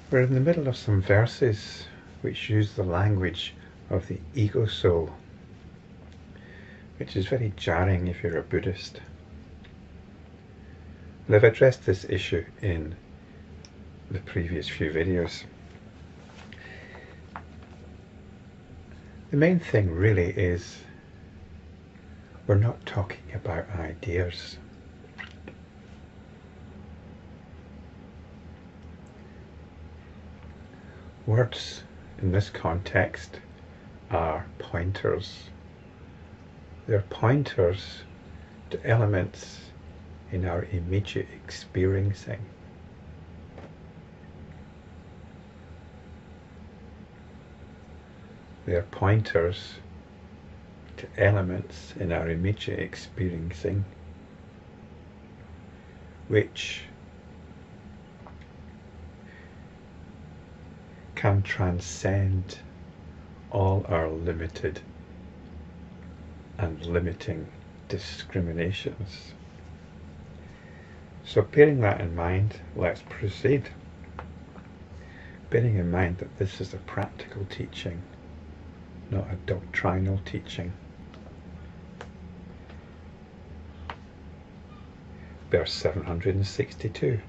We're in the middle of some verses which use the language of the ego soul, which is very jarring if you're a Buddhist. And I've addressed this issue in the previous few videos. The main thing really is we're not talking about ideas. Words in this context are pointers. They're pointers to elements in our immediate experiencing. They're pointers to elements in our immediate experiencing which can transcend all our limited and limiting discriminations. So bearing that in mind, let's proceed. Bearing in mind that this is a practical teaching, not a doctrinal teaching. Verse 762.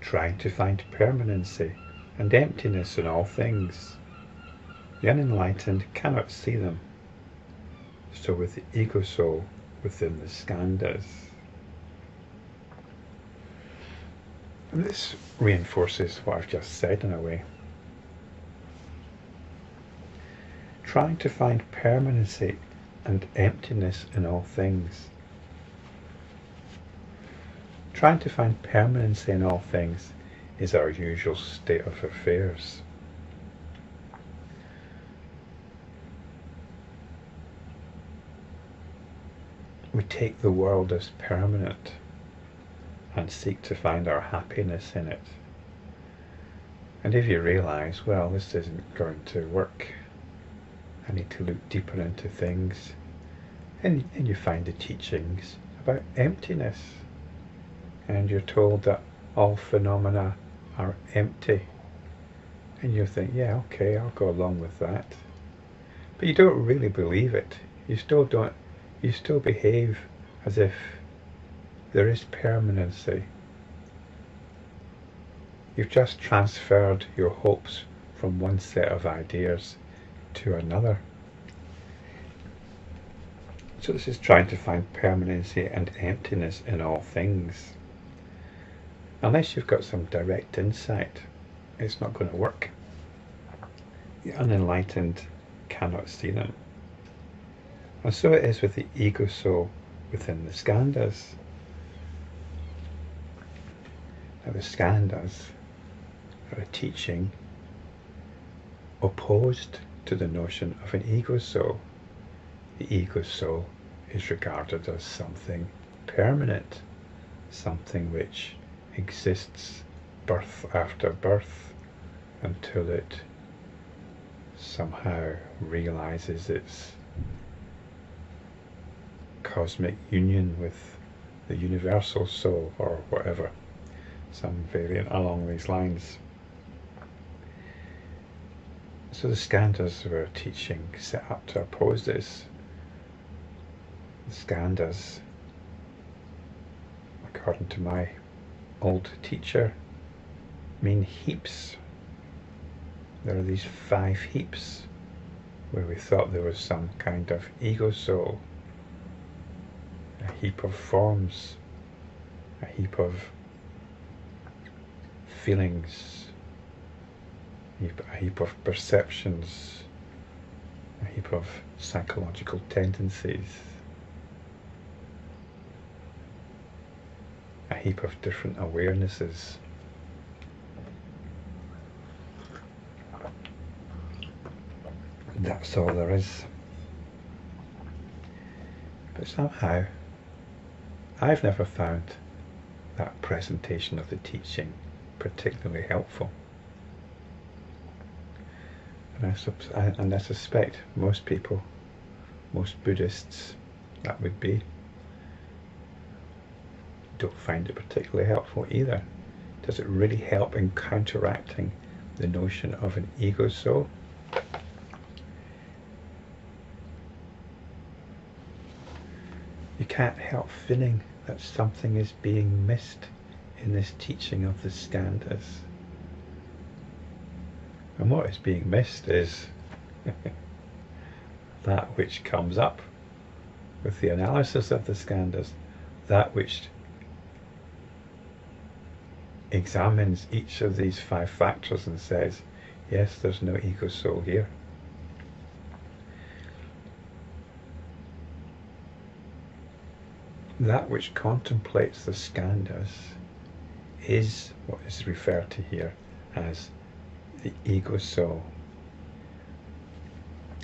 Trying to find permanency and emptiness in all things. The unenlightened cannot see them. So with the ego soul within the Skandhas. And this reinforces what I've just said in a way. Trying to find permanency and emptiness in all things. Trying to find permanency in all things is our usual state of affairs. We take the world as permanent and seek to find our happiness in it. And if you realise, well, this isn't going to work, I need to look deeper into things, and you find the teachings about emptiness, and you're told that all phenomena are empty, and you think, yeah, okay, I'll go along with that, but you don't really believe it. You still behave as if there is permanency. You've just transferred your hopes from one set of ideas to another. So this is trying to find permanency and emptiness in all things. Unless you've got some direct insight, it's not going to work. The unenlightened cannot see them. And so it is with the ego soul within the Skandhas. Now the Skandhas are a teaching opposed to the notion of an ego soul. The ego soul is regarded as something permanent, something which exists birth after birth until it somehow realizes its cosmic union with the universal soul or whatever, some variant along these lines. So the Skandhas were a teaching set up to oppose this. The Skandhas, according to my old teacher, mean heaps. There are these 5 heaps where we thought there was some kind of ego soul, a heap of forms, a heap of feelings, a heap of perceptions, a heap of psychological tendencies, a heap of different awarenesses. That's all there is. But somehow I've never found that presentation of the teaching particularly helpful. And I suspect most people, most Buddhists, that would be, don't find it particularly helpful either, Does it really help in counteracting the notion of an ego soul? You can't help feeling that something is being missed in this teaching of the Skandhas. And what is being missed is that which comes up with the analysis of the Skandhas, that which examines each of these 5 factors and says, yes, there's no ego soul here. That which contemplates the Skandhas is what is referred to here as the ego soul.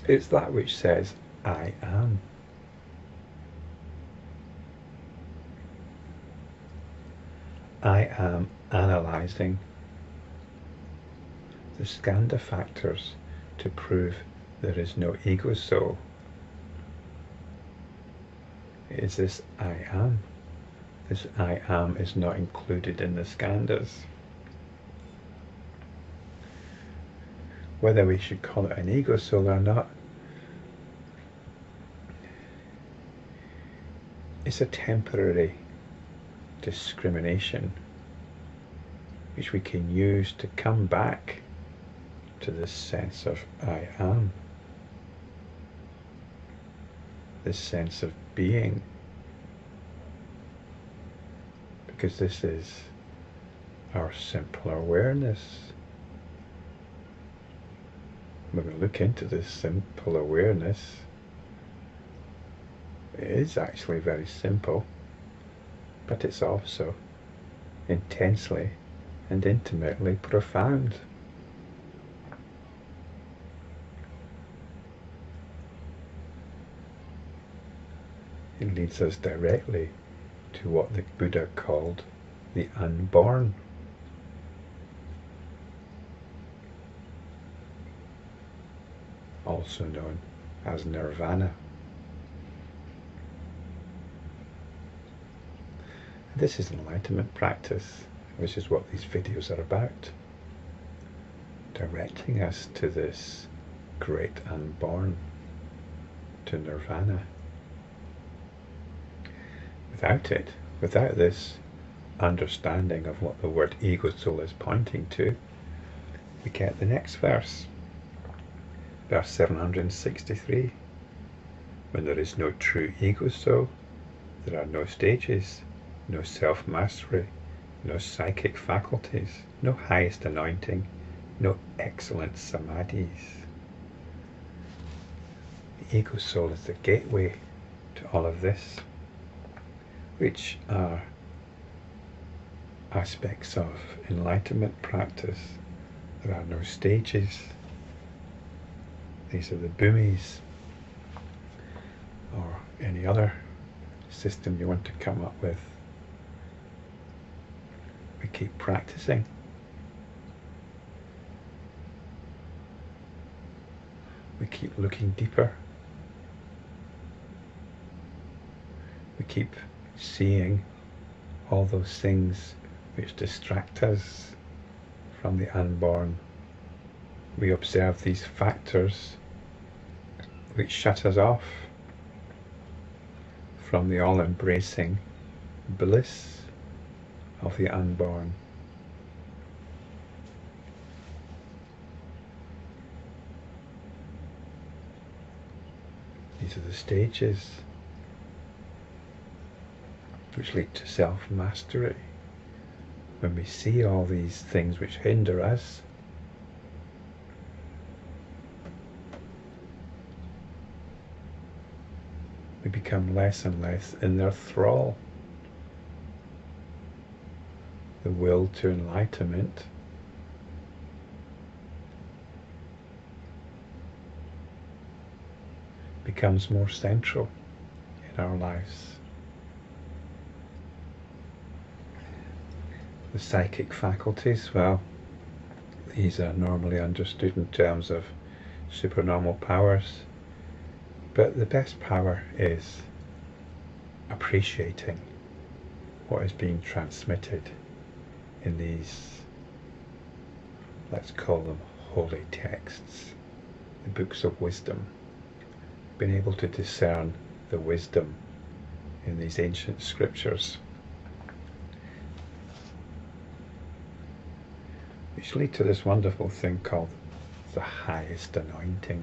It's that which says, I am. I am analysing the Skandha factors to prove there is no ego soul. It is this I am. This I am is not included in the Skandhas. Whether we should call it an ego soul or not, it's a temporary discrimination which we can use to come back to this sense of I am, this sense of being, because this is our simple awareness. When we look into this simple awareness, it is actually very simple, but it's also intensely and intimately profound. It leads us directly to what the Buddha called the unborn. Also known as nirvana. This is enlightenment practice, which is what these videos are about. Directing us to this great unborn, to nirvana. Without it, without this understanding of what the word ego soul is pointing to, we get the next verse. Verse 763. When there is no true ego soul, there are no stages, no self-mastery, no psychic faculties, no highest anointing, no excellent Samadhis. The ego soul is the gateway to all of this, which are aspects of enlightenment practice. There are no stages. These are the bhumis, or any other system you want to come up with. We keep practicing. We keep looking deeper. We keep seeing all those things which distract us from the unborn. We observe these factors which shut us off from the all-embracing bliss of the unborn. These are the stages which lead to self-mastery. When we see all these things which hinder us, we become less and less in their thrall. The will to enlightenment becomes more central in our lives. The psychic faculties, well, these are normally understood in terms of supernormal powers, but the best power is appreciating what is being transmitted in these, let's call them holy texts, the books of wisdom, being able to discern the wisdom in these ancient scriptures, which lead to this wonderful thing called the highest anointing.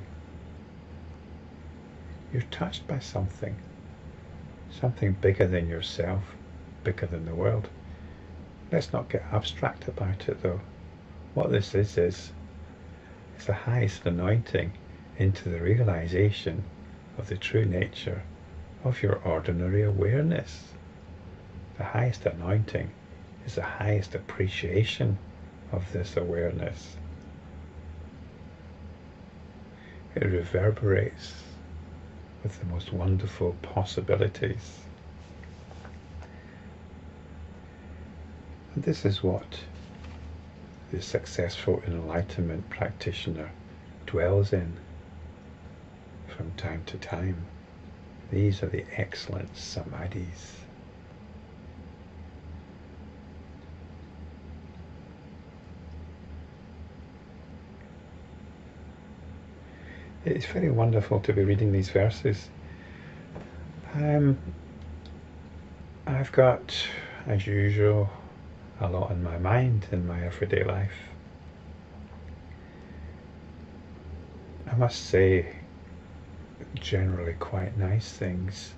You're touched by something bigger than yourself, bigger than the world. Let's not get abstract about it though. What this is it's the highest anointing into the realization of the true nature of your ordinary awareness. The highest anointing is the highest appreciation of this awareness. It reverberates with the most wonderful possibilities. And this is what the successful enlightenment practitioner dwells in from time to time. These are the excellent Samadhis. It's very wonderful to be reading these verses. I've got, as usual, a lot in my mind in my everyday life. I must say, generally quite nice things,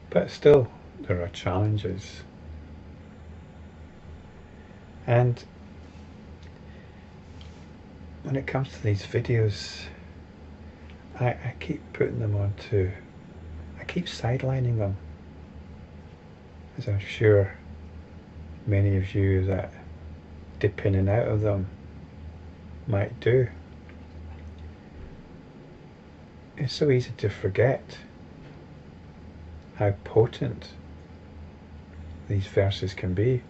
but still there are challenges. And when it comes to these videos, I keep putting them onto, I keep sidelining them, as I'm sure many of you that dip in and out of them might do. It's so easy to forget how potent these verses can be.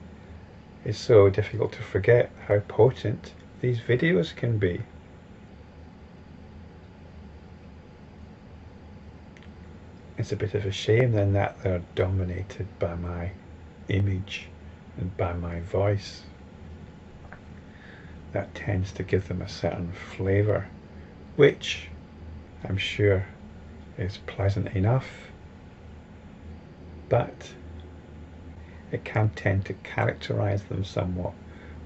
It's so difficult to forget how potent these videos can be. It's a bit of a shame then that they're dominated by my image and by my voice. That tends to give them a certain flavour, which I'm sure is pleasant enough, but it can tend to characterise them somewhat,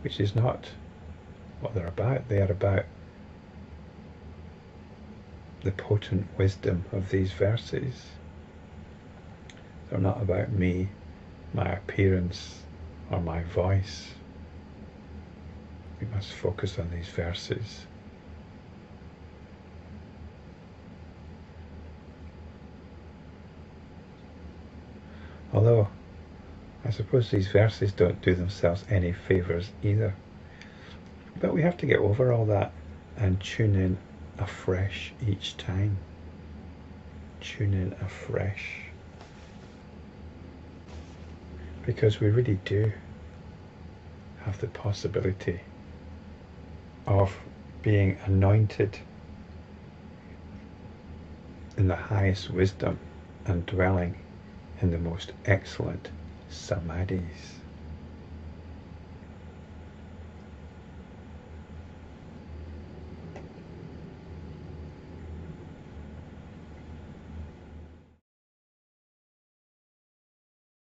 which is not what they're about. They are about the potent wisdom of these verses. They're not about me, my appearance, or my voice. We must focus on these verses. Although, I suppose these verses don't do themselves any favours either. But we have to get over all that and tune in afresh each time. Tune in afresh. Because we really do have the possibility of being anointed in the highest wisdom and dwelling in the most excellent Samadhis.